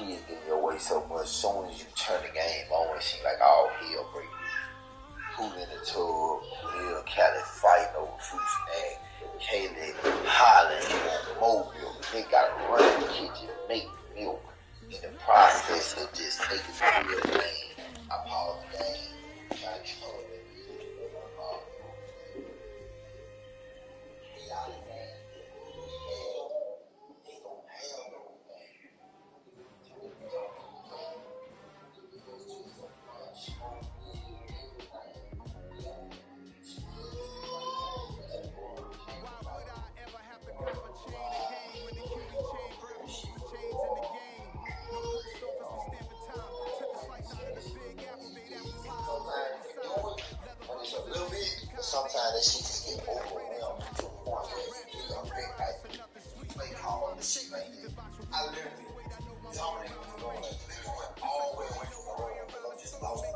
kids get in your way so much. As soon as you turn the game on, it seems like all hell breaks loose. Who in the tub, Lil Cali fighting over fruit snack, Kaylee hollering on Mobile. They gotta run in the kitchen, make milk. In the process of just taking the real game, I pause the game, try to control it. Sometimes that shit just get overwhelmed to a point where you play hard and shit like this. I literally, dominated the goal, went all the way away from the road. I just lost it.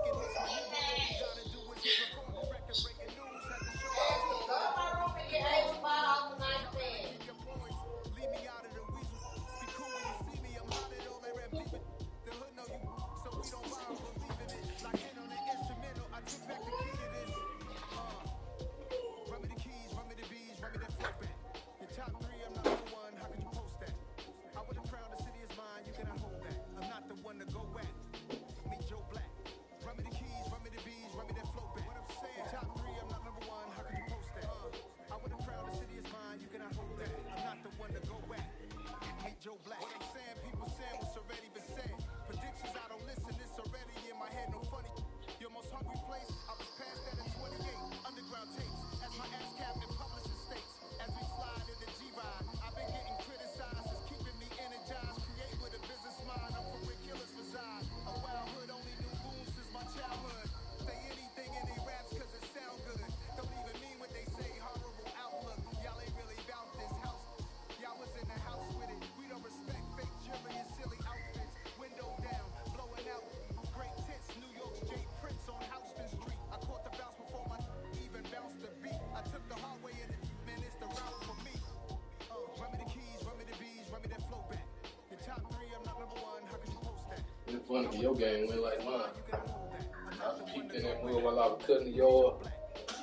It's funny for your game went like mine. I peeked in that mud while I was cutting the yard.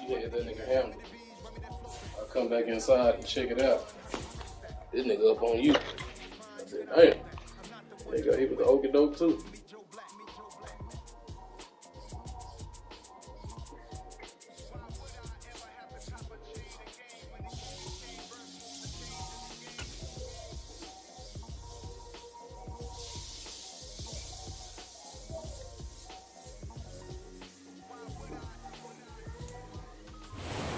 You had that nigga hammer. I come back inside and check it out. This nigga up on you. I said, damn. Nigga, he was the okie doke too.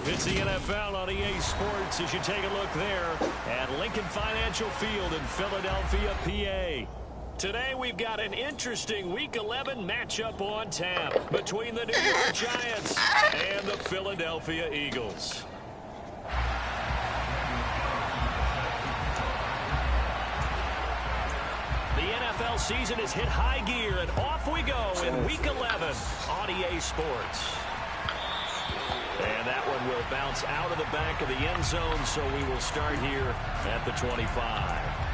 It's the NFL on EA Sports as you take a look there at Lincoln Financial Field in Philadelphia, PA. Today we've got an interesting Week 11 matchup on tap between the New York Giants and the Philadelphia Eagles. The NFL season has hit high gear, and off we go in Week 11 on EA Sports. And that one will bounce out of the back of the end zone, so we will start here at the 25.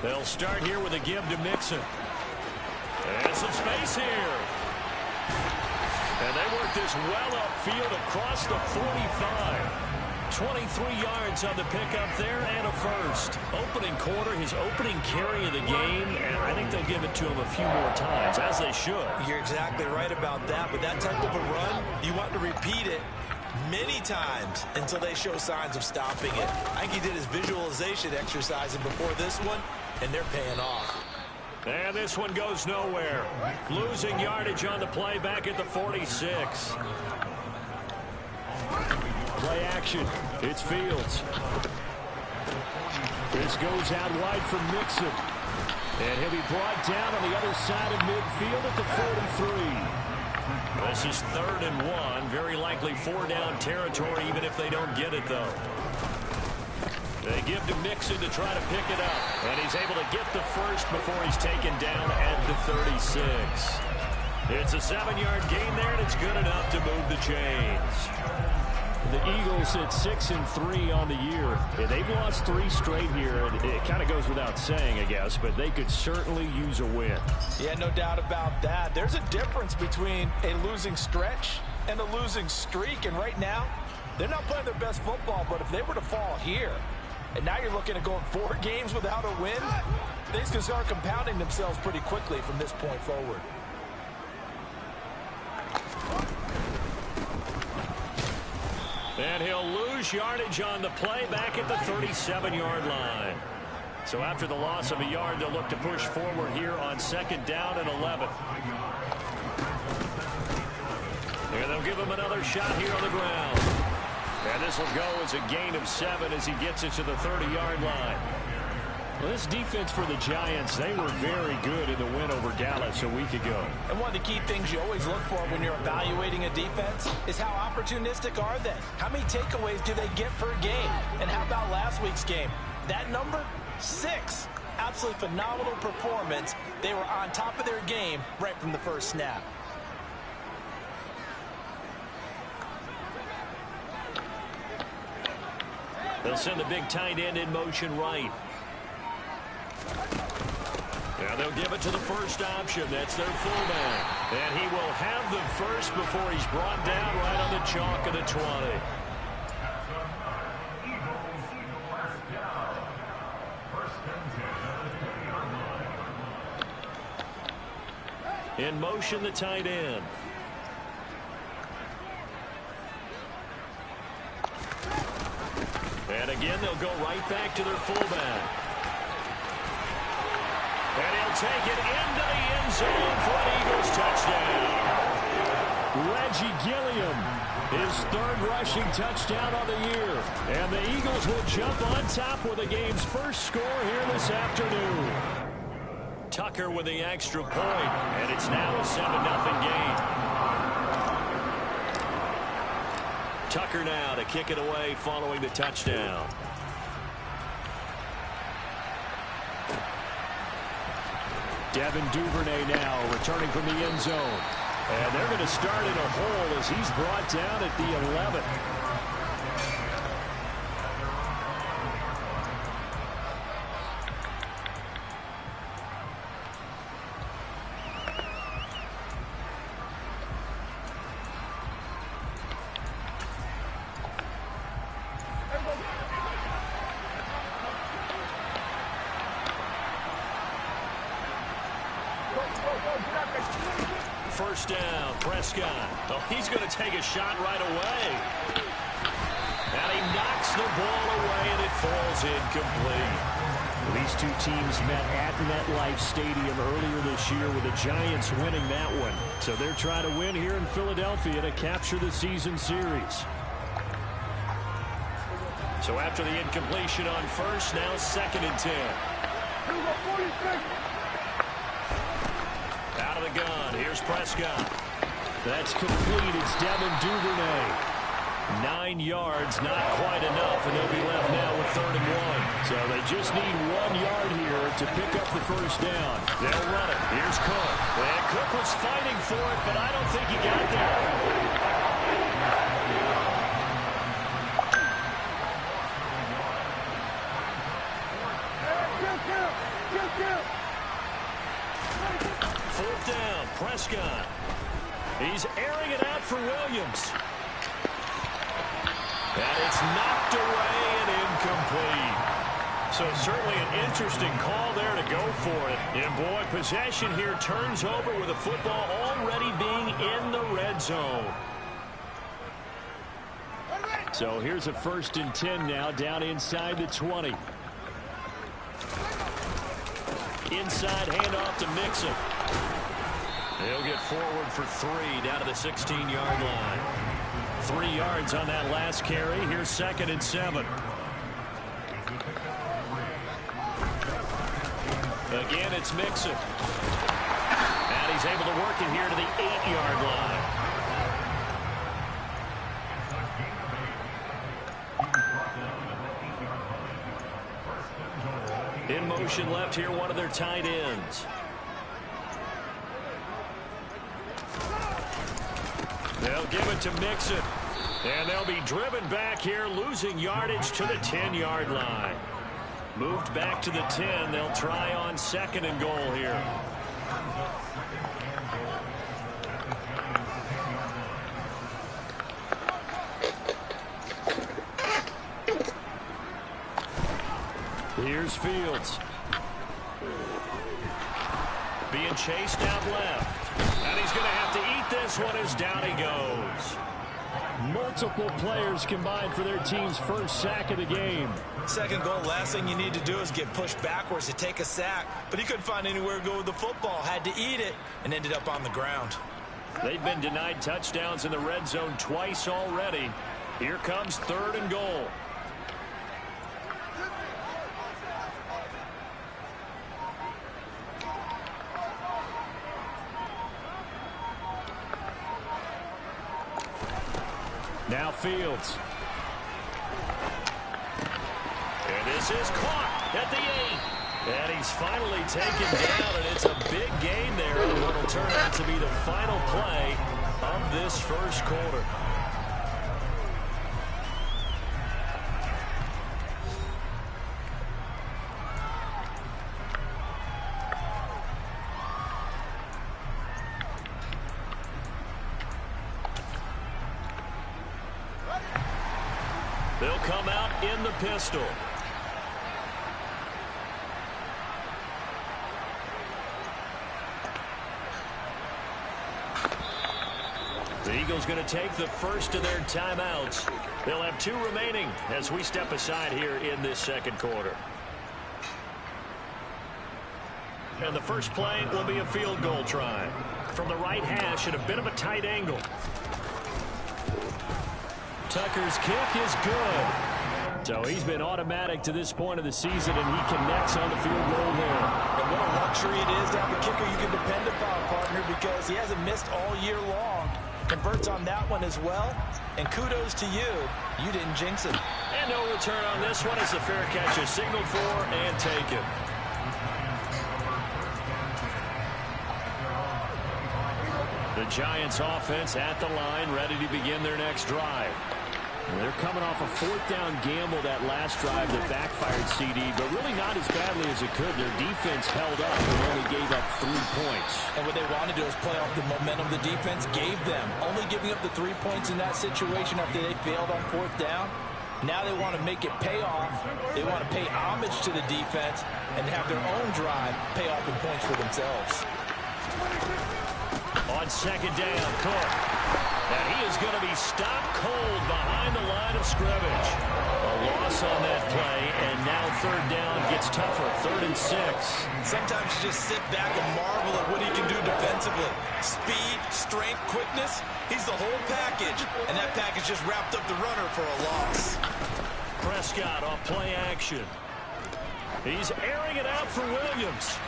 They'll start here with a give to Mixon. And some space here. And they work this well upfield across the 45. 23 yards on the pickup there and a first. Opening quarter, his opening carry of the game, and I think they'll give it to him a few more times, as they should. You're exactly right about that. With that type of a run, you want to repeat it many times until they show signs of stopping it. I think he did his visualization exercising before this one, and they're paying off. And this one goes nowhere. Losing yardage on the play back at the 46. Play action. It's Fields. This goes out wide for Mixon. And he'll be brought down on the other side of midfield at the 43. This is 3rd and 1. Very likely 4-down territory, even if they don't get it, though. They give to Mixon to try to pick it up. And he's able to get the first before he's taken down at the 36. It's a 7-yard gain there, and it's good enough to move the chains. The Eagles at 6-3 on the year. Yeah, they've lost 3 straight here. It kind of goes without saying, I guess, but they could certainly use a win. Yeah, no doubt about that. There's a difference between a losing stretch and a losing streak, and right now, they're not playing their best football, but if they were to fall here, and now you're looking at going 4 games without a win, things can start compounding themselves pretty quickly from this point forward. And he'll lose yardage on the play back at the 37-yard line. So after the loss of a yard, they'll look to push forward here on 2nd down and 11. And they'll give him another shot here on the ground. And this will go as a gain of 7 as he gets it to the 30-yard line. Well, this defense for the Giants, they were very good in the win over Dallas a week ago. And one of the key things you always look for when you're evaluating a defense is how opportunistic are they? How many takeaways do they get per game? And how about last week's game? That number, 6. Absolutely phenomenal performance. They were on top of their game right from the first snap. They'll send the big tight end in motion right. Now they'll give it to the first option. That's their fullback. And he will have the first before he's brought down right on the chalk of the 20. In motion, the tight end. And again, they'll go right back to their fullback. And he'll take it into the end zone for an Eagles touchdown. Reggie Gilliam, his 3rd rushing touchdown on the year. And the Eagles will jump on top with the game's first score here this afternoon. Tucker with the extra point, and it's now a 7-0 game. Tucker now to kick it away following the touchdown. Devin Duvernay now returning from the end zone. And they're going to start in a hole as he's brought down at the 11. First down, Prescott. Oh, he's going to take a shot right away. And he knocks the ball away, and it falls incomplete. These two teams met at MetLife Stadium earlier this year with the Giants winning that one. So they're trying to win here in Philadelphia to capture the season series. So after the incompletion on first, now 2nd and 10. Out of the gun, here's Prescott. That's complete. It's Devin Duvernay. 9 yards, not quite enough, and they'll be left now with 3rd and 1. So they just need 1 yard here to pick up the first down. They'll run it. Here's Cook. And Cook was fighting for it, but I don't think he got there. Fourth down, Prescott. He's airing it out for Williams. And it's knocked away and incomplete. So certainly an interesting call there to go for it. And boy, possession here turns over with the football already being in the red zone. So here's a 1st and 10 now down inside the 20. Inside handoff to Mixon. He'll get forward for 3 down to the 16-yard line. 3 yards on that last carry. Here's 2nd and 7. Again, it's Mixon. And he's able to work it here to the 8-yard line. motion left here, one of their tight ends. They'll give it to Mixon. And they'll be driven back here, losing yardage to the 10-yard line. Moved back to the 10. They'll try on 2nd and goal here. Here's Fields. Being chased out left. And he's going to have to eat this one as down he goes. Multiple players combined for their team's first sack of the game. 2nd goal, last thing you need to do is get pushed backwards to take a sack. But he couldn't find anywhere to go with the football. Had to eat it and ended up on the ground. They've been denied touchdowns in the red zone twice already. Here comes 3rd and goal. Now Fields. And this is caught at the 8. And he's finally taken down, and it's a big gain there on what will turn out to be the final play of this first quarter. They'll come out in the pistol. The Eagles going to take the first of their timeouts. They'll have 2 remaining as we step aside here in this 2nd quarter. And the first play will be a field goal try. From the right hash at a bit of a tight angle. Tucker's kick is good. So he's been automatic to this point of the season, and he connects on the field goal there. And what a luxury it is to have a kicker you can depend upon, partner, because he hasn't missed all year long. Converts on that one as well. And kudos to you. You didn't jinx it. And no return on this one as the fair catch is signaled for and taken. The Giants offense at the line, ready to begin their next drive. They're coming off a 4th down gamble that last drive that backfired CD, but really not as badly as it could. Their defense held up and only gave up 3 points. And what they wanted to do is play off the momentum the defense gave them. Only giving up the 3 points in that situation after they failed on 4th down. Now they want to make it pay off. They want to pay homage to the defense and have their own drive pay off in points for themselves. On 2nd down, Cook. And he is going to be stopped cold behind the line of scrimmage. A loss on that play, and now 3rd down gets tougher. 3rd and 6. Sometimes you just sit back and marvel at what he can do defensively. Speed, strength, quickness. He's the whole package, and that package just wrapped up the runner for a loss. Prescott off play action. He's airing it out for Williams.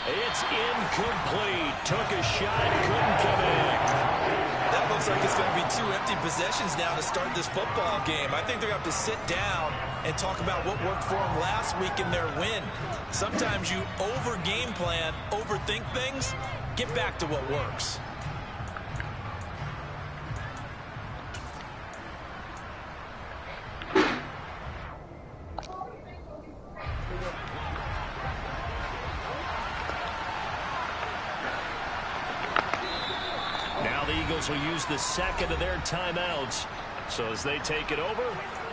It's incomplete. Took a shot, couldn't connect. That looks like it's going to be 2 empty possessions now to start this football game. I think they're going to have to sit down and talk about what worked for them last week in their win. Sometimes you over-game plan, overthink things. Get back to what works. Will use the 2nd of their timeouts. So as they take it over,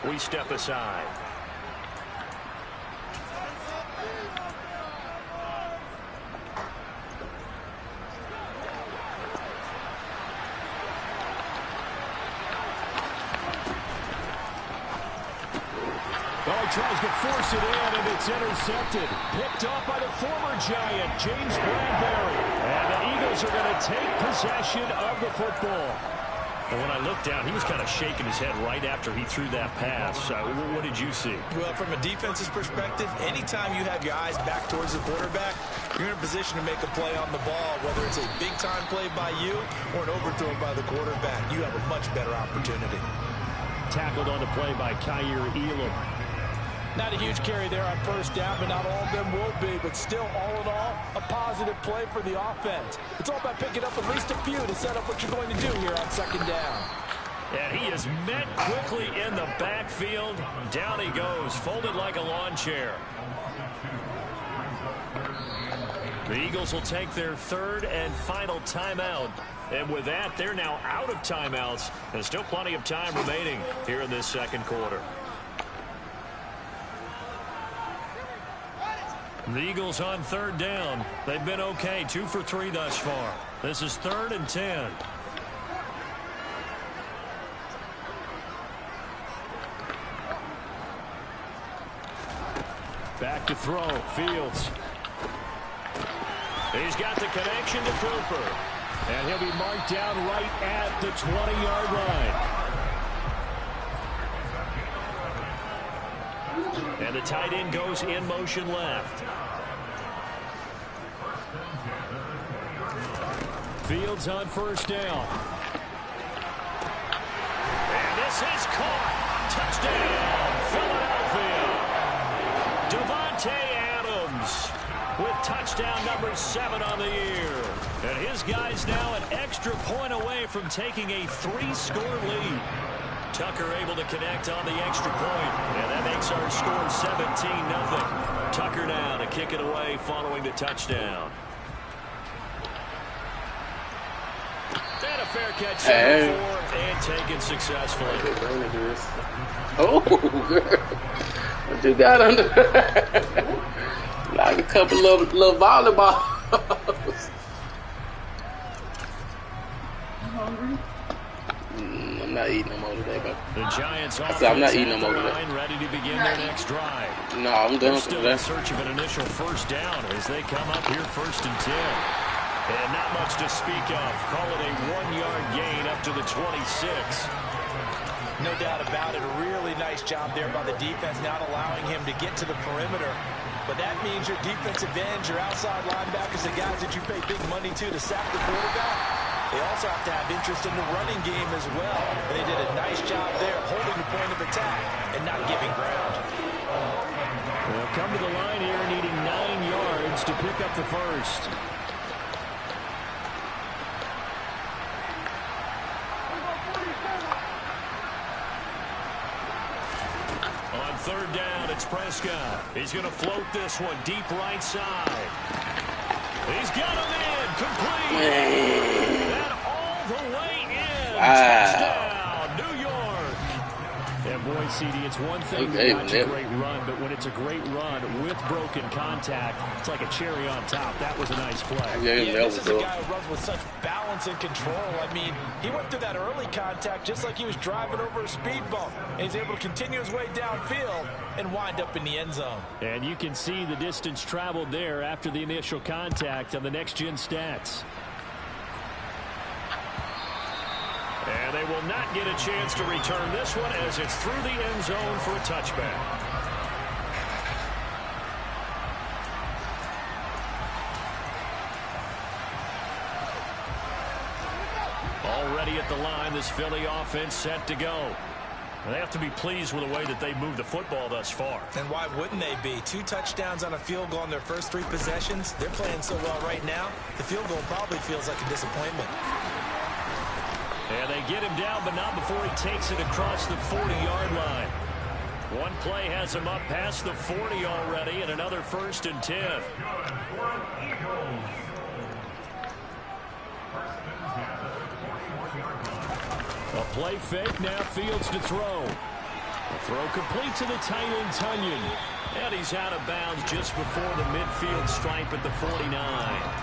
we step aside. Well, he tries to force it in, and it's intercepted. Picked off by the former Giant, James Bradbury. And the Eagles are going to take possession of the football. And when I looked down, he was kind of shaking his head right after he threw that pass. What did you see? Well, from a defense's perspective, anytime you have your eyes back towards the quarterback, you're in a position to make a play on the ball, whether it's a big-time play by you or an overthrow by the quarterback. You have a much better opportunity. Tackled on the play by Kyer Elam. Not a huge carry there on first down, but not all of them will be. But still, all in all, a positive play for the offense. It's all about picking up at least a few to set up what you're going to do here on second down. And he is met quickly in the backfield. Down he goes, folded like a lawn chair. The Eagles will take their third and final timeout. And with that, they're now out of timeouts. There's still plenty of time remaining here in this second quarter. The Eagles on third down. They've been okay, 2 for 3 thus far. This is 3rd and 10. Back to throw, Fields. He's got the connection to Cooper. And he'll be marked down right at the 20-yard line. And the tight end goes in motion left. Fields on first down. And this is caught. Touchdown, Philadelphia. Devontae Adams with touchdown number 7 on the year. And his guy's now an extra point away from taking a 3-score lead. Tucker able to connect on the extra point, and that makes our score 17-0. Tucker now to kick it away following the touchdown. And a fair catch, 4, and taken successfully. Oh, girl. What you got under? Like a couple of little volleyballs. I'm not eating no more today, bro. The Giants I'm not eating no more today. Ready to begin their next drive. No, I'm done for still today. in search of an initial first down as they come up here 1st and 10. And not much to speak of. Call it a 1-yard gain up to the 26. No doubt about it. A really nice job there by the defense, not allowing him to get to the perimeter. But that means your defensive ends, your outside linebackers, the guys that you pay big money to sack the quarterback, they also have to have interest in the running game as well. And they did a nice job there holding the point of attack and not giving ground. They'll come to the line here needing 9 yards to pick up the first. On third down, it's Prescott. He's going to float this one deep right side. He's got him in. Complete. And all the way in. Touchdown, New York. And boy, CD, it's one thing to watch a great run, but when it's a great run with broken contact, it's like a cherry on top. That was a nice play. This is a guy who runs with such balance and control. I mean, he went through that early contact just like he was driving over a speed bump. And he's able to continue his way downfield and wind up in the end zone. And you can see the distance traveled there after the initial contact on the next-gen stats. And they will not get a chance to return this one as it's through the end zone for a touchback. Already at the line, this Philly offense set to go. They have to be pleased with the way that they moved the football thus far. And why wouldn't they be? 2 touchdowns on a field goal in their first 3 possessions. They're playing so well right now, the field goal probably feels like a disappointment. And they get him down, but not before he takes it across the 40-yard line. One play has him up past the 40 already, and another 1st and 10. A play fake, now Fields to throw. The throw complete to the tight end, Tunyon. And he's out of bounds just before the midfield stripe at the 49.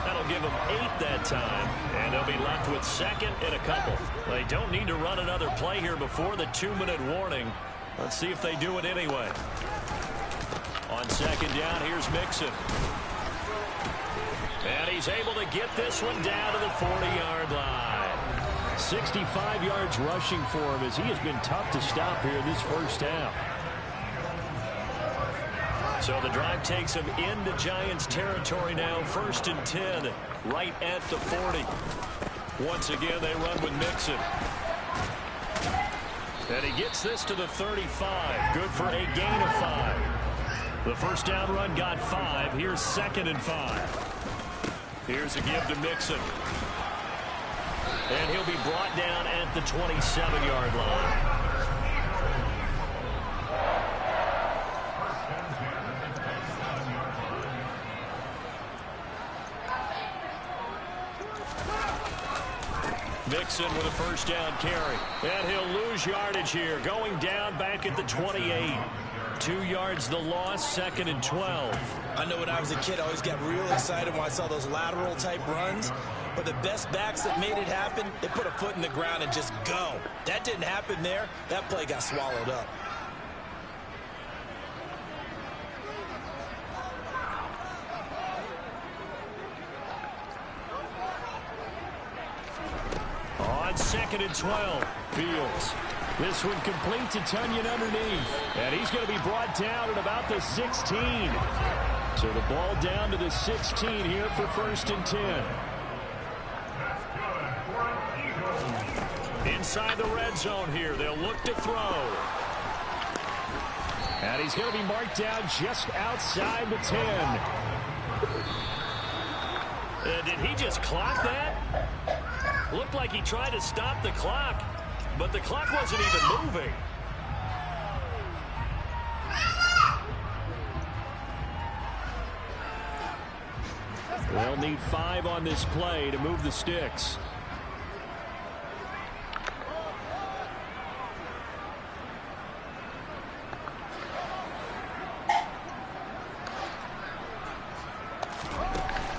That'll give them 8 that time, and they'll be left with 2nd and a couple. They don't need to run another play here before the 2-minute warning. Let's see if they do it anyway. On 2nd down, here's Mixon. And he's able to get this one down to the 40-yard line. 65 yards rushing for him as he has been tough to stop here this first half. So the drive takes him into Giants territory now. 1st and 10, right at the 40. Once again, they run with Mixon. And he gets this to the 35. Good for a gain of 5. The first down run got 5. Here's 2nd and 5. Here's a give to Mixon. And he'll be brought down at the 27-yard line. Mixon with a first down carry. And he'll lose yardage here. Going down back at the 28. 2 yards the loss, 2nd and 12. I know when I was a kid, I always got real excited when I saw those lateral type runs. But the best backs that made it happen, they put a foot in the ground and just go. That didn't happen there. That play got swallowed up. On 2nd and 12, Fields. This one complete to Tunyon underneath. And he's going to be brought down at about the 16. So the ball down to the 16 here for 1st and 10. Inside the red zone here. They'll look to throw. And he's going to be marked down just outside the 10. Did he just clock that? Looked like he tried to stop the clock, but the clock wasn't even moving. They'll need 5 on this play to move the sticks.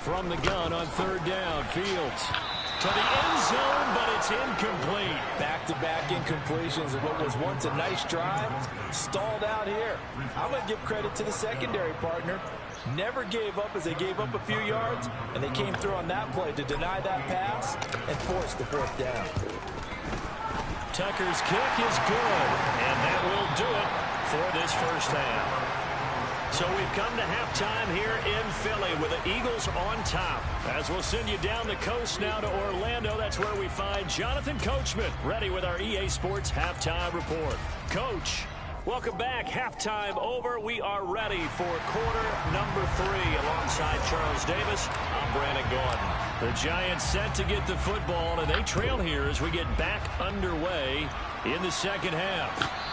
From the gun on 3rd down, Fields. To the end zone, but it's incomplete. Back-to-back incompletions of what was once a nice drive. Stalled out here. I'm going to give credit to the secondary partner. Never gave up as they gave up a few yards, and they came through on that play to deny that pass and force the 4th down. Tucker's kick is good, and that will do it for this first half. So we've come to halftime here in Philly with the Eagles on top. As we'll send you down the coast now to Orlando, that's where we find Jonathan Coachman ready with our EA Sports Halftime Report. Coach, welcome back. Halftime over. We are ready for quarter number 3 alongside Charles Davis. I'm Brandon Gordon. The Giants set to get the football, and they trail here as we get back underway in the second half.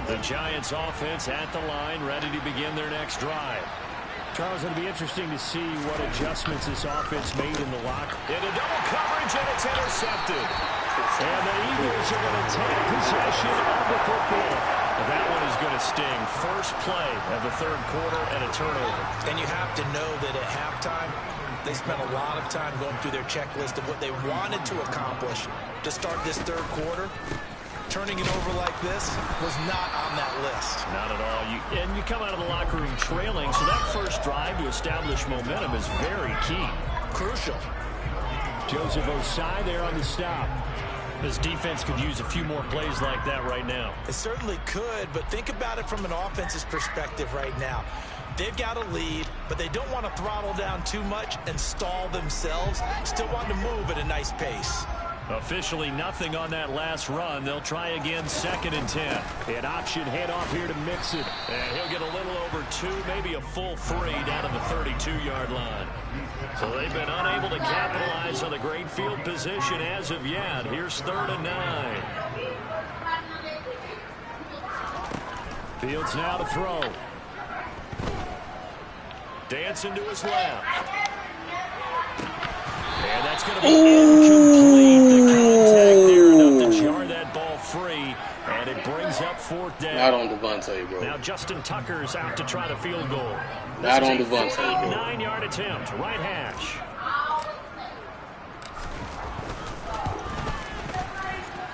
The Giants offense at the line, ready to begin their next drive. Charles, it'll be interesting to see what adjustments this offense made in the locker. Into double coverage, and it's intercepted. And the Eagles are going to take possession of the football. And that one is going to sting. First play of the 3rd quarter and a turnover. And you have to know that at halftime, they spent a lot of time going through their checklist of what they wanted to accomplish to start this 3rd quarter. Turning it over like this was not on that list. Not at all. And you come out of the locker room trailing, so that first drive to establish momentum is very key. Crucial. Joseph Osai there on the stop. This defense could use a few more plays like that right now. It certainly could, but think about it from an offense's perspective right now. They've got a lead, but they don't want to throttle down too much and stall themselves. Still want to move at a nice pace. Officially nothing on that last run. They'll try again, 2nd and 10. An option handoff here to Mixon. And he'll get a little over 2, maybe a full 3 down at the 32-yard line. So they've been unable to capitalize on the great field position as of yet. Here's 3rd and 9. Fields now to throw. Dancing to his left. And that's going to be incomplete. The contact there enough to jar that ball free. And it brings up 4th down. Not on Devontae, bro. Now Justin Tucker's out to try the field goal. Not on Devontae, bro. 9-yard attempt, right hash.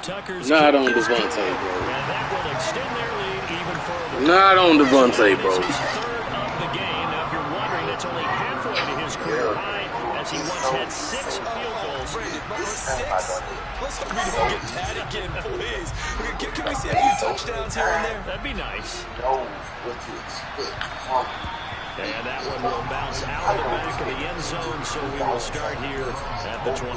Tucker's not on Devontae, bro. And that will extend their lead even further. Not on Devontae, bro. This is 3rd of the game. Now, if you're wondering, that's only halfway to his career high, as he once had 6 field goals 6. Let's hope we don't get that again, please. Can we see a few touchdowns here and there? That'd be nice. Know what to expect from you. And that one will bounce out of the back of the end zone, so we will start here at the 25.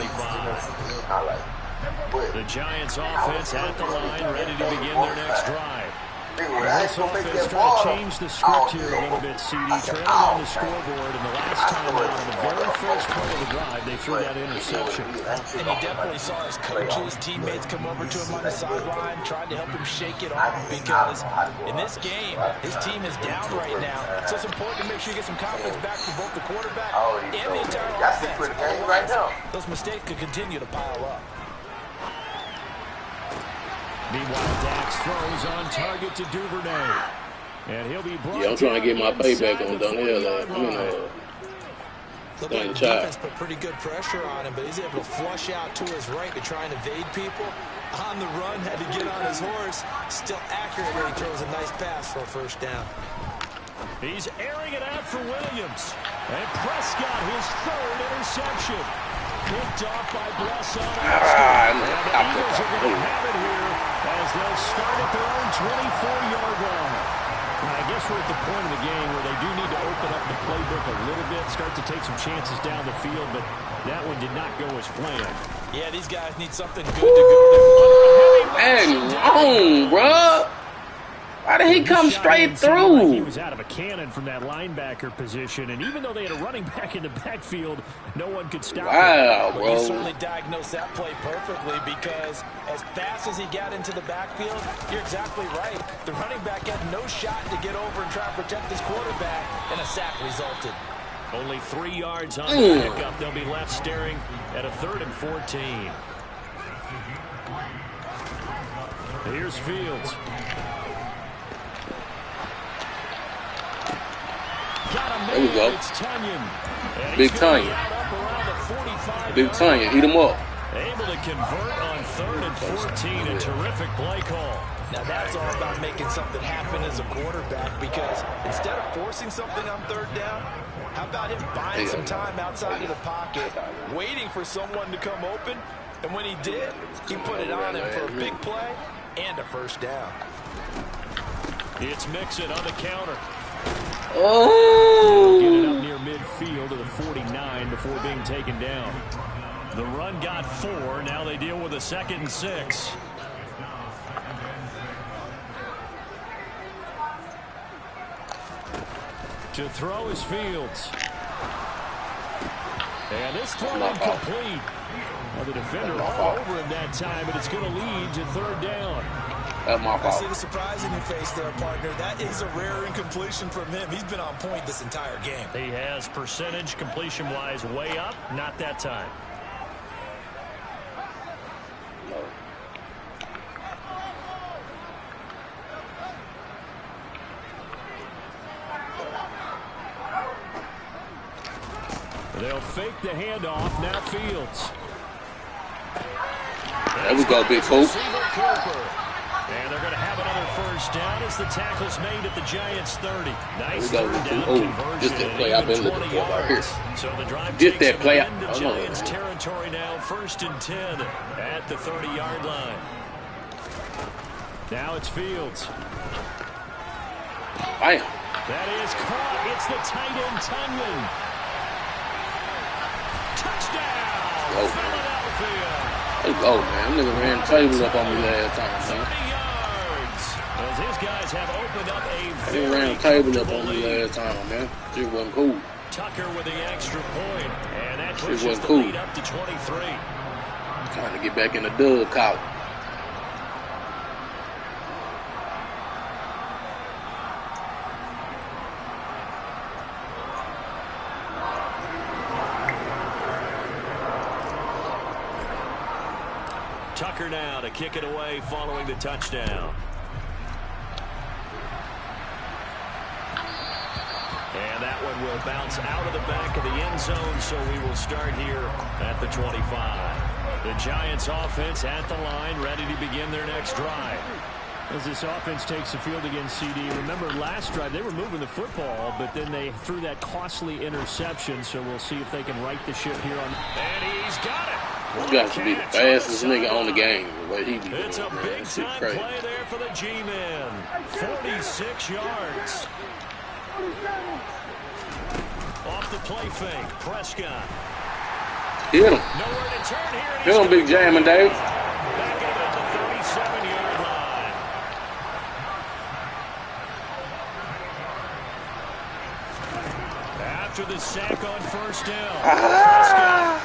The Giants offense at the line, ready to begin their next drive. This offense trying to change the script here a little bit, CD. Trailing on the scoreboard, and the last time out, on the very first part of the drive, they threw that interception. And you definitely saw his coaches, teammates come over to him on the sideline, trying to help him shake it off, because in this game, his team is down right now. So it's important to make sure you get some confidence back for both the quarterback and the entire offense. Those mistakes could continue to pile up. Meanwhile, Dax throws on target to Duvernay. And he'll be brought I'm trying to get my payback on Donnell. The defense put pretty good pressure on him, but he's able to flush out to his right to try and evade people. On the run, had to get on his horse. Still accurately throws a nice pass for a first down. He's airing it out for Williams. And Prescott, his third interception. Picked off by Bresson. And the Eagles are going to have it here as they'll start at their own 24-yard line. Now, I guess we're at the point of the game where they do need to open up the playbook a little bit, start to take some chances down the field, but that one did not go as planned. Yeah, these guys need something good to go. Hey, wrong, bro. Why did he come straight through? Like he was out of a cannon from that linebacker position, and even though they had a running back in the backfield, no one could stop him. Wow, bro. He certainly diagnosed that play perfectly, because as fast as he got into the backfield, you're exactly right. The running back had no shot to get over and try to protect his quarterback, and a sack resulted. Only 3 yards on the pickup. They'll be left staring at a 3rd and 14. Here's Fields. There we go. Big Tanya. Big Tanya. Eat him up. Able to convert on 3rd and 14. A terrific play call. Now that's all about making something happen as a quarterback, because instead of forcing something on 3rd down, how about him buying some time outside of the pocket, waiting for someone to come open, and when he did, he put it on him for a big play and a first down. It's Mixon on the counter. Oh! Get it up near midfield to the 49 before being taken down. The run got 4. Now they deal with a 2nd and 6. To throw is Fields. And this throw incomplete. Well, the defender all over him that time, but it's going to lead to 3rd down. That's my fault. I see the surprise in your face there, partner. That is a rare incompletion from him. He's been on point this entire game. He has percentage completion-wise way up. Not that time. They'll fake the handoff. Now Fields. There we go, big hoop. And they're going to have another first down as the tackle's made at the Giants' 30. Nice There we go. third down conversion. Just that play I've been looking for right here. So the drive Just takes that play. them into Giants territory now. 1st and 10 at the 30-yard line. Now it's Fields. Bam. That is caught. It's the tight end, Tunyon. Touchdown, Philadelphia. Let's go, man. Them niggas ran the table up on me last time, man. 30 yards. As his guys have opened up a They ran the table up on me last time, man. Shit wasn't cool. Tucker with the extra point, and that Shit pushes wasn't the cool. lead up to 23. Trying to get back in the dugout. Tucker now to kick it away following the touchdown. And that one will bounce out of the back of the end zone, so we will start here at the 25. The Giants offense at the line, ready to begin their next drive. As this offense takes the field against CD, remember last drive they were moving the football, but then they threw that costly interception, so we'll see if they can right the ship here on. And he's got it. This guy should be the fastest nigga on the game. The way he be doing, It's a big-time play there for the G-men. 46 yards. Off the play fake, Prescott. Hit him. Nowhere to turn here. Hit him, big jamming, Dave. Back up at the 37-yard line. After the sack on first down. Prescott.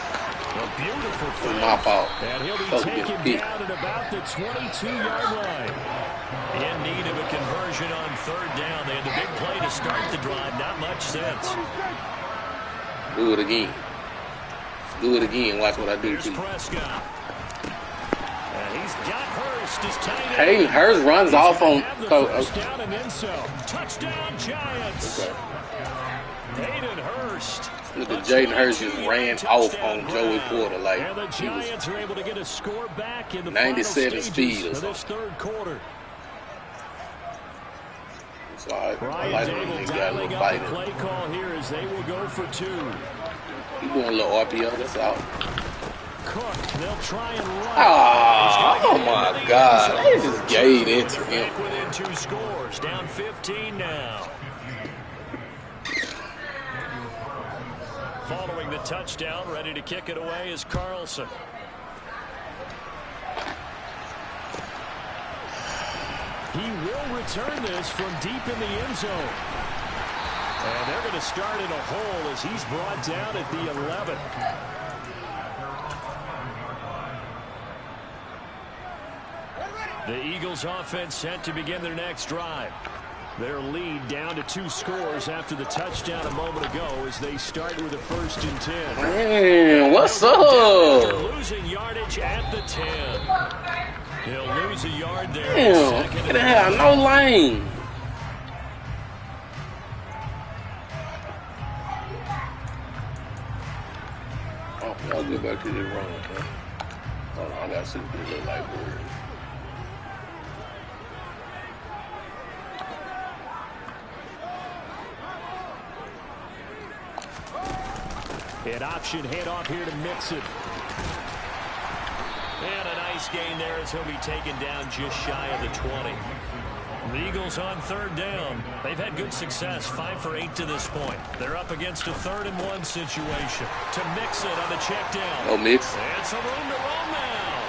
A beautiful throw. My fault. And he'll be taken down at about the 22-yard line. In need of a conversion on third down. They had the big play to start the drive. Not much sense. Do it again. Do it again. Watch what I do to you. Prescott. And he's got Hurst as tight end. Hayden Hurst runs off on. First down and then so. Touchdown Giants. Okay. Hayden Hurst. Look at Jaden Hurst just ran off on Joey Porter like and the Giants are able to get a score back in the 97 speed or of this third quarter. So I Brian like Dable when they got a dialing little up the fighting. play call here as they will go for two. He doing a little RPO, that's out. Cook, they'll try and run. Oh my God. They just gave it to him. Back within two scores, down 15 now. Following the touchdown, ready to kick it away is Carlson. He will return this from deep in the end zone. And they're going to start in a hole as he's brought down at the 11. The Eagles offense set to begin their next drive. Their lead down to 2 scores after the touchdown a moment ago as they start with a 1st and 10. Man, what's up? Losing yardage at the 10. He'll lose a yard there. Damn, get the hell, no lane. Oh, I'll go back to the run, man. Hold on, I got to see what they look like. An option handoff here to Mixon. And a nice gain there as he'll be taken down just shy of the 20. The Eagles on third down. They've had good success, 5 for 8 to this point. They're up against a 3rd and 1 situation. To Mixon on the check down. Oh, Mix. And some room to roam now.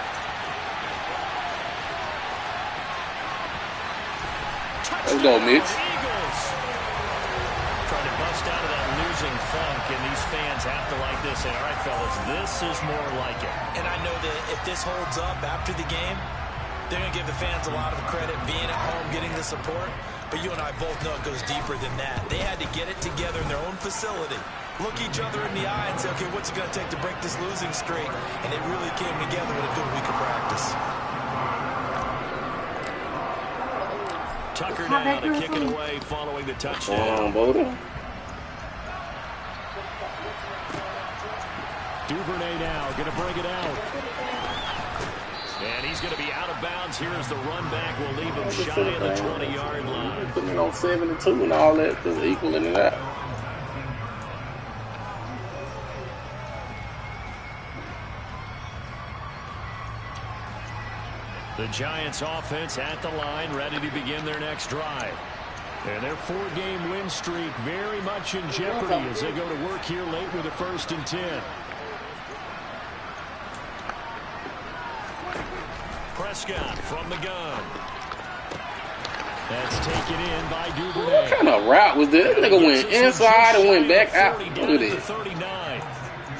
Let's go, Mix. Eagles. Trying to bust out of that losing funk, and these fans have to like this. And all right, fellas, this is more like it. And I know that if this holds up after the game, they're going to give the fans a lot of credit being at home, getting the support. But you and I both know it goes deeper than that. They had to get it together in their own facility, look each other in the eye and say, okay, what's it going to take to break this losing streak? And it really came together with a good week of practice. Tucker now to kick it away following the touchdown. Duvernay now going to bring it out. And he's going to be out of bounds here as the run back will leave him shy of the 20-yard line. Putting it on 72 and all that, just equaling it out. The Giants offense at the line, ready to begin their next drive. And their 4-game win streak very much in jeopardy as they go to work here late with a 1st and 10. Prescott from the gun. That's taken in by Duvernay. What kind of route was this? This nigga went inside and went back out. Look at this. 39.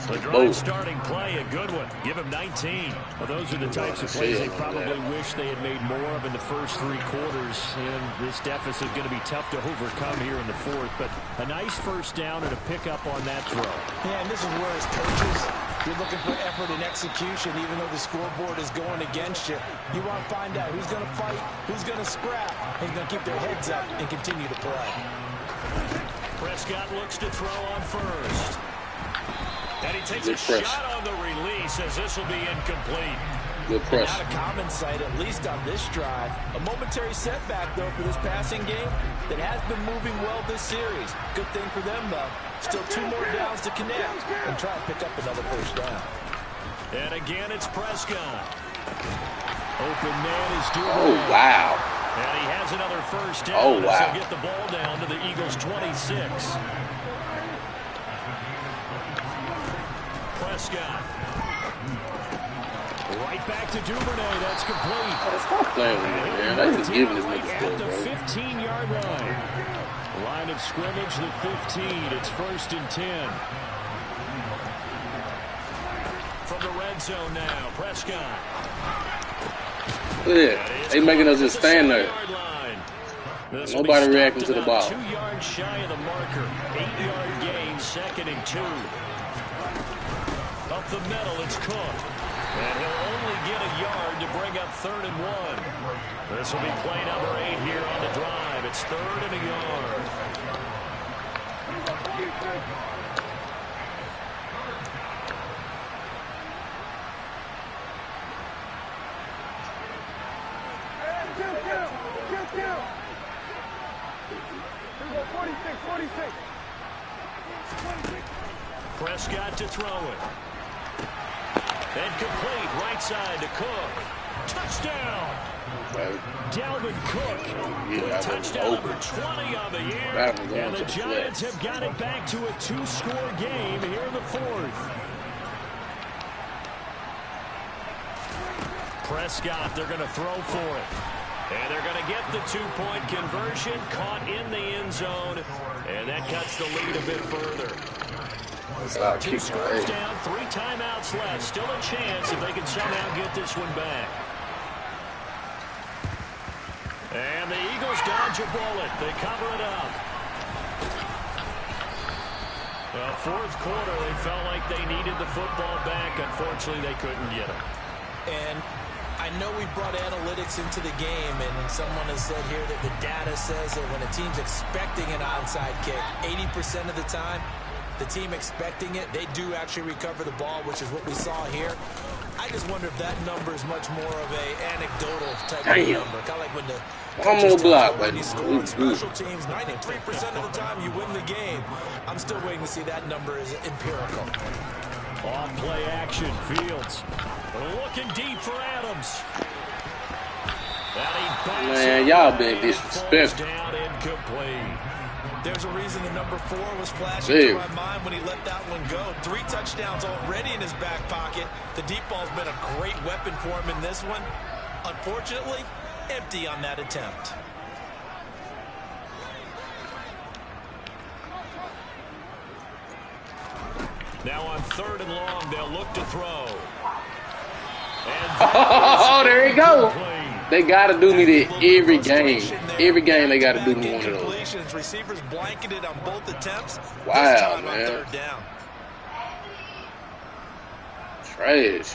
The drive starting play, a good one. Give him 19. Well, those are the types of plays they probably wish they had made more of in the first 3 quarters. And this deficit is going to be tough to overcome here in the 4th. But a nice first down and a pickup on that throw. Yeah, and this is where as coaches, you're looking for effort and execution, even though the scoreboard is going against you. You want to find out who's going to fight, who's going to scrap, and who's going to keep their heads up and continue to play. Prescott looks to throw on first. And he takes a shot on the release as this will be incomplete. Good pressure. Not a common sight, at least on this drive. A momentary setback, though, for this passing game that has been moving well this series. Good thing for them, though. Still 2 more downs to connect and try to pick up another first down. And again, it's Prescott. Open man is Duvernay. Oh, wow. And he has another first down. Oh, wow. He'll get the ball down to the Eagles' 26. Prescott. Right back to Duvernay. That's complete. Stop playing with me, man. They just giving this nigga At stuff, the bro. 15-yard line. Line of scrimmage, the 15. It's 1st and 10. From the red zone now, Prescott. Look at that. They making us just stand there. Nobody reacting to the ball. 2 yards shy of the marker. 8-yard gain, 2nd and 2. Up the middle, it's Cook. And he'll only get a yard to bring up 3rd and 1. This will be play number 8 here on the drive. It's 3rd and a yard. Prescott to throw it. And complete, right side to Cook. Touchdown! Dalvin Cook with touchdown number 20 on the year. And the Giants have got it back to a 2-score game here in the 4th. Prescott, they're going to throw for it. And they're going to get the 2-point conversion, caught in the end zone. And that cuts the lead a bit further. 2 scores down, 3 timeouts left. Still a chance if they can somehow get this one back. And the Eagles dodge a bullet. They cover it up. Well, 4th quarter, they felt like they needed the football back. Unfortunately, they couldn't get it. And I know we brought analytics into the game, and someone has said here that the data says that when a team's expecting an onside kick, 80% of the time, the team expecting it, they do actually recover the ball, which is what we saw here. I just wonder if that number is much more of a anecdotal type of number. Kind of like when the one more block, when you score on special teams, 93% of the time you win the game. I'm still waiting to see that number is empirical. On play action, Fields looking deep for Adams. Man, y'all been disrespectful. Down incomplete. There's a reason the number 4 was flashing through my mind when he let that one go. 3 touchdowns already in his back pocket. The deep ball's been a great weapon for him in this one. Unfortunately, empty on that attempt. Now on 3rd and long, they'll look to throw. Oh, there you go. They got to do me that every game. Every game they got to do me one of those. Receivers blanketed on both attempts. Wow, man. 3rd down. Trash.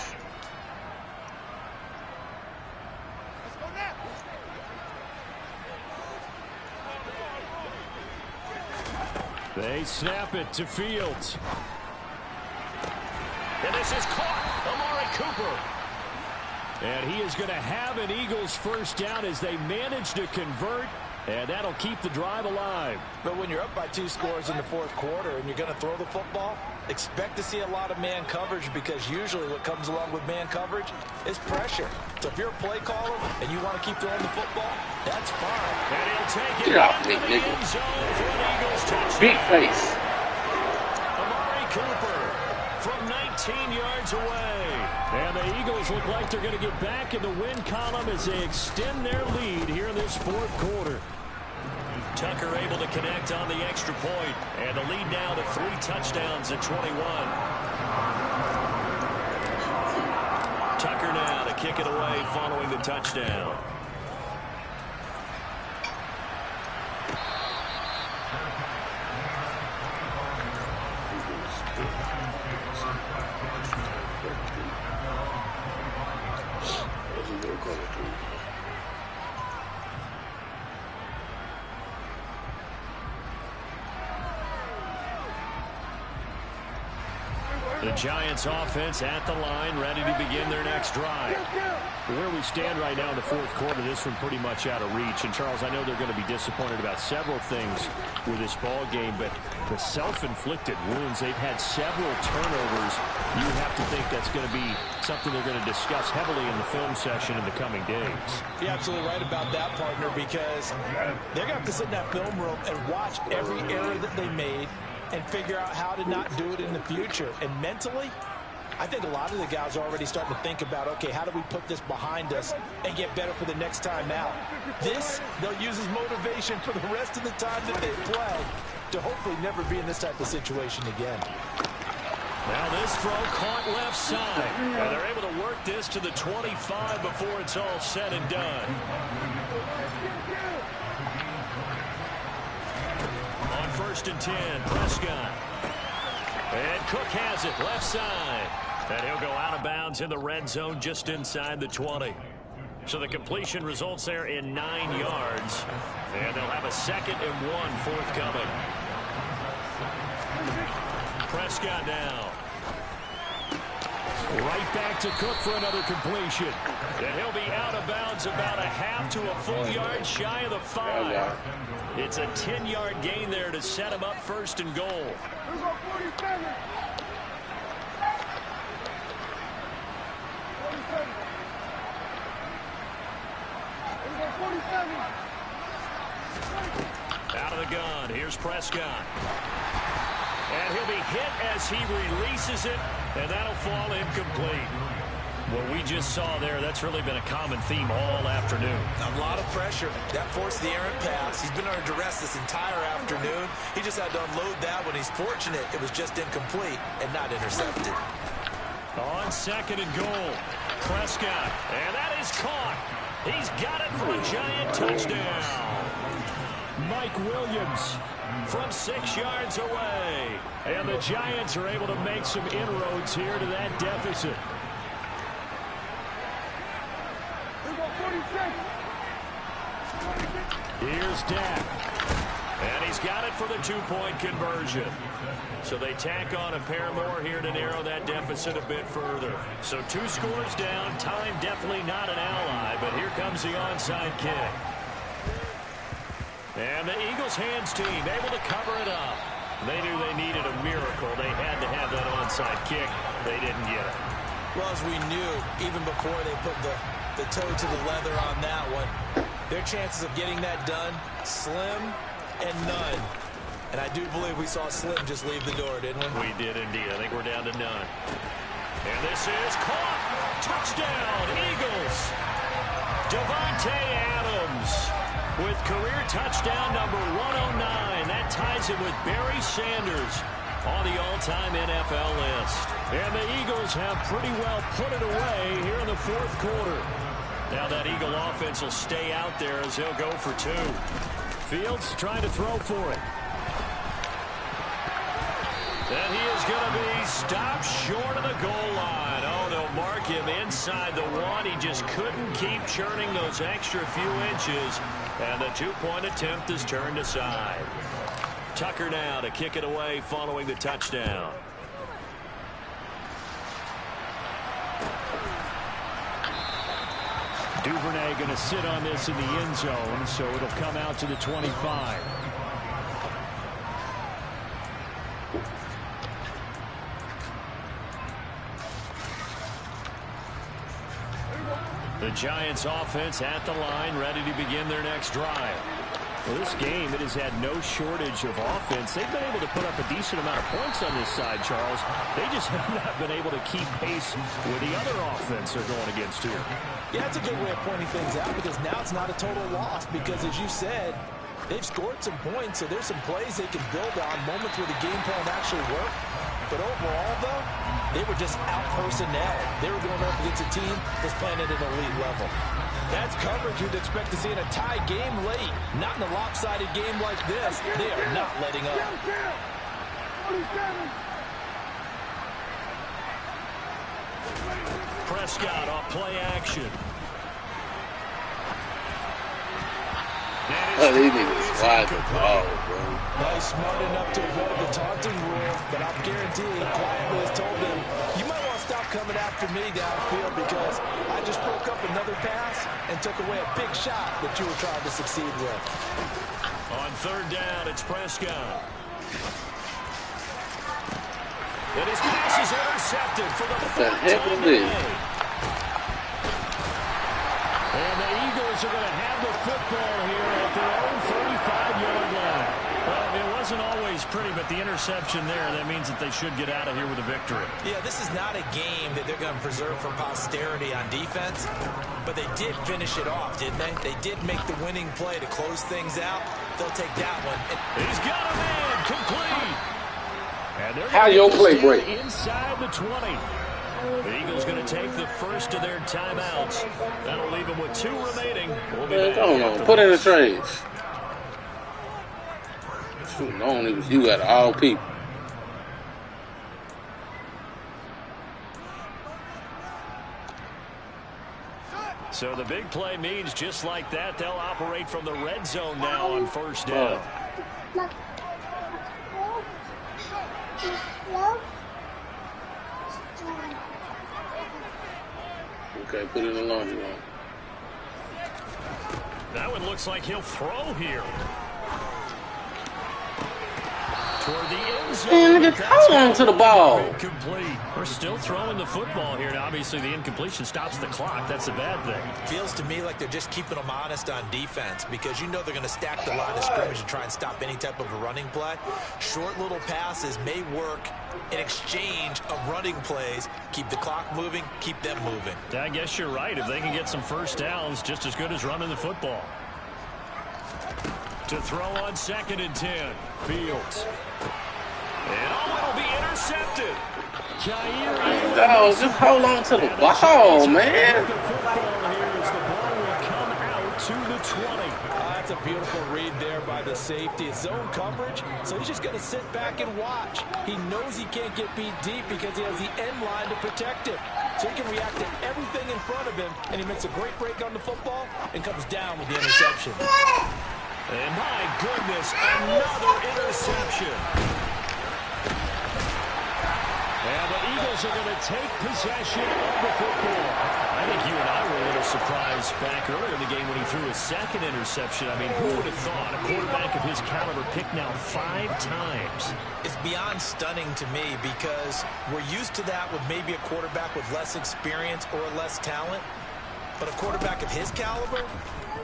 They snap it to Fields. And this is caught. Amari Cooper. And he is going to have an Eagles first down as they manage to convert. And that'll keep the drive alive. But when you're up by 2 scores in the 4th quarter and you're going to throw the football, expect to see a lot of man coverage, because usually what comes along with man coverage is pressure. So if you're a play caller and you want to keep throwing the football, that's fine. And he'll take it Get off me, into the nigga. end zone for an Eagles touchdown. Big face. Amari Cooper from 19 yards away. And the Eagles look like they're going to get back in the win column as they extend their lead here in this 4th quarter. Tucker able to connect on the extra point, and the lead now to 3 touchdowns at 21. Tucker now to kick it away following the touchdown. The Giants offense at the line, ready to begin their next drive. Where we stand right now in the fourth quarter, this one pretty much out of reach. And, Charles, I know they're going to be disappointed about several things with this ball game, but the self-inflicted wounds, they've had several turnovers. You have to think that's going to be something they're going to discuss heavily in the film session in the coming days. You're absolutely right about that, partner, because they're going to have to sit in that film room and watch every error that they made and figure out how to not do it in the future. And mentally, I think a lot of the guys are already starting to think about, okay, how do we put this behind us and get better for the next time out? This, they'll use as motivation for the rest of the time that they play to hopefully never be in this type of situation again. Now this throw caught left side. And they're able to work this to the 25 before it's all said and done. On 1st and 10, Prescott. And Cook has it left side. And he'll go out of bounds in the red zone just inside the 20. So the completion results there in 9 yards. And they'll have a 2nd and 1 forthcoming. Prescott now. Right back to Cook for another completion. And he'll be out of bounds about a half to a full yard shy of the 5. It's a 10-yard gain there to set him up 1st and goal. Out of the gun, here's Prescott. And he'll be hit as he releases it, and that'll fall incomplete. What we just saw there, that's really been a common theme all afternoon. A lot of pressure. That forced the errant pass. He's been under duress this entire afternoon. He just had to unload that when he's fortunate it was just incomplete and not intercepted. On 2nd and goal, Prescott. And that is caught. He's got it for a Giant touchdown. Mike Williams from 6 yards away. And the Giants are able to make some inroads here to that deficit. Here's Dak. And he's got it for the 2-point conversion. So they tack on a pair more here to narrow that deficit a bit further. So 2 scores down. Time definitely not an ally, but here comes the onside kick. And the Eagles hands team able to cover it up. They knew they needed a miracle. They had to have that onside kick. They didn't get it. Well, as we knew, even before they put the toe to the leather on that one, their chances of getting that done, slim and none. And I do believe we saw Slim just leave the door, didn't we? We did indeed. I think we're down to none. And this is caught. Touchdown, Eagles. Devontae Adams with career touchdown number 109. That ties him with Barry Sanders on the all-time NFL list. And the Eagles have pretty well put it away here in the fourth quarter. Now that Eagle offense will stay out there as they'll go for 2. Fields trying to throw for it. And he is going to be stopped short of the goal line. Oh, they'll mark him inside the 1. He just couldn't keep churning those extra few inches. And the 2-point attempt is turned aside. Tucker now to kick it away following the touchdown. Duvernay going to sit on this in the end zone, so it'll come out to the 25. The Giants offense at the line, ready to begin their next drive. Well, this game, it has had no shortage of offense. They've been able to put up a decent amount of points on this side, Charles. They just have not been able to keep pace with the other offense they're going against here. Yeah, that's a good way of pointing things out, because now it's not a total loss, because as you said, they've scored some points, so there's some plays they can build on, moments where the game plan actually worked. But overall, though, they were just out-personnel. They were going up against a team that's playing at an elite level. That's coverage you'd expect to see in a tie game late. Not in a lopsided game like this. They are not letting up. Prescott off play action. These niggas fly the ball, bro. Well, he's smart enough to avoid the taunting rule, but I'll guarantee he quietly has told them, coming after me downfield because I just broke up another pass and took away a big shot that you were trying to succeed with. On third down, it's Prescott. And his pass is intercepted for the fourth time today. And the Eagles are going to have the football here at their own 35-yard line. Well, it wasn't always pretty, but the interception there, that means that they should get out of here with a victory. Yeah, this is not a game that they're going to preserve for posterity on defense, but they did finish it off, didn't they? They did make the winning play to close things out. They'll take that one. He's got a man complete. And they're How your play break? Inside the 20. The Eagles going to take the first of their timeouts. That'll leave them with 2 remaining. We'll be back. Hold on. Put in the trades. Shoot, on, it was you out of all people. So the big play means just like that, they'll operate from the red zone now on first down. Okay, put it in the laundry room. That one looks like he'll throw here. Toward the end zone. Man, look at, hold on to the ball. Complete. We're still throwing the football here. Now, obviously, the incompletion stops the clock. That's a bad thing. Feels to me like they're just keeping them honest on defense because you know they're going to stack the line of scrimmage and try and stop any type of a running play. Short little passes may work in exchange of running plays. Keep the clock moving, keep them moving. I guess you're right. If they can get some first downs, just as good as running the football. To throw on 2nd and 10. Fields. And it'll be intercepted. No, just hold on to the ball, man. The football here as the ball will come out to the 20. That's a beautiful read there by the safety. It's zone coverage, so he's just going to sit back and watch. He knows he can't get beat deep because he has the end line to protect him. So he can react to everything in front of him, and he makes a great break on the football and comes down with the interception. And my goodness, another interception. And the Eagles are going to take possession of the football. I think you and I were a little surprised back earlier in the game when he threw his 2nd interception. I mean, who would have thought a quarterback of his caliber picked now 5 times? It's beyond stunning to me because we're used to that with maybe a quarterback with less experience or less talent. But a quarterback of his caliber,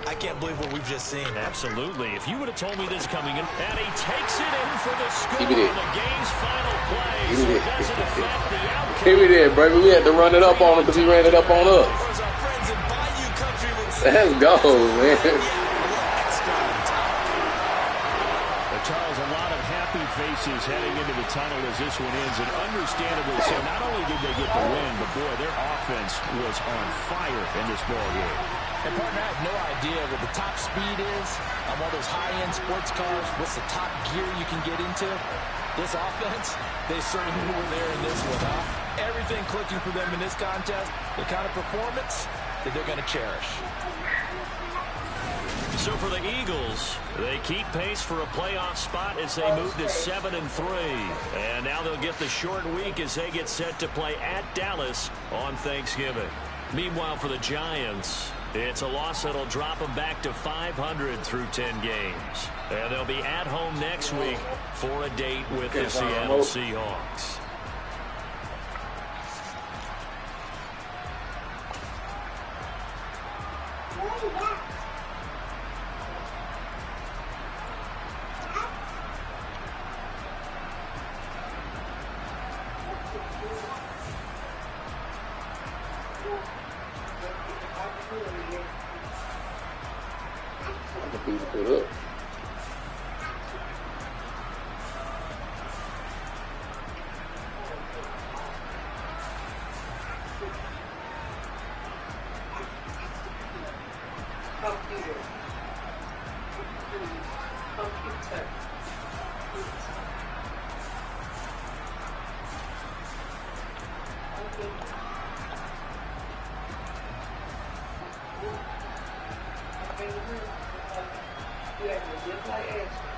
I can't believe what we've just seen. Absolutely. If you would have told me this coming in, and he takes it in for the score in the game's final play, so it doesn't affect the outcome. Give me that, baby. We had to run it up on him because he ran it up on us. Let's go, man. Charles, a lot of happy faces heading into the tunnel as this one ends, and understandably so. Not only did they get the win, but boy, their offense was on fire in this ball game. And partner, I have no idea what the top speed is on all those high-end sports cars. What's the top gear you can get into? This offense, they certainly were there in this one, huh? Everything clicking for them in this contest, the kind of performance that they're going to cherish. So for the Eagles, they keep pace for a playoff spot as they move to 7-3. And now they'll get the short week as they get set to play at Dallas on Thanksgiving. Meanwhile, for the Giants, it's a loss that'll drop them back to 500 through 10 games. And they'll be at home next week for a date with the Seattle Seahawks. Put up. Yeah, just like Ash.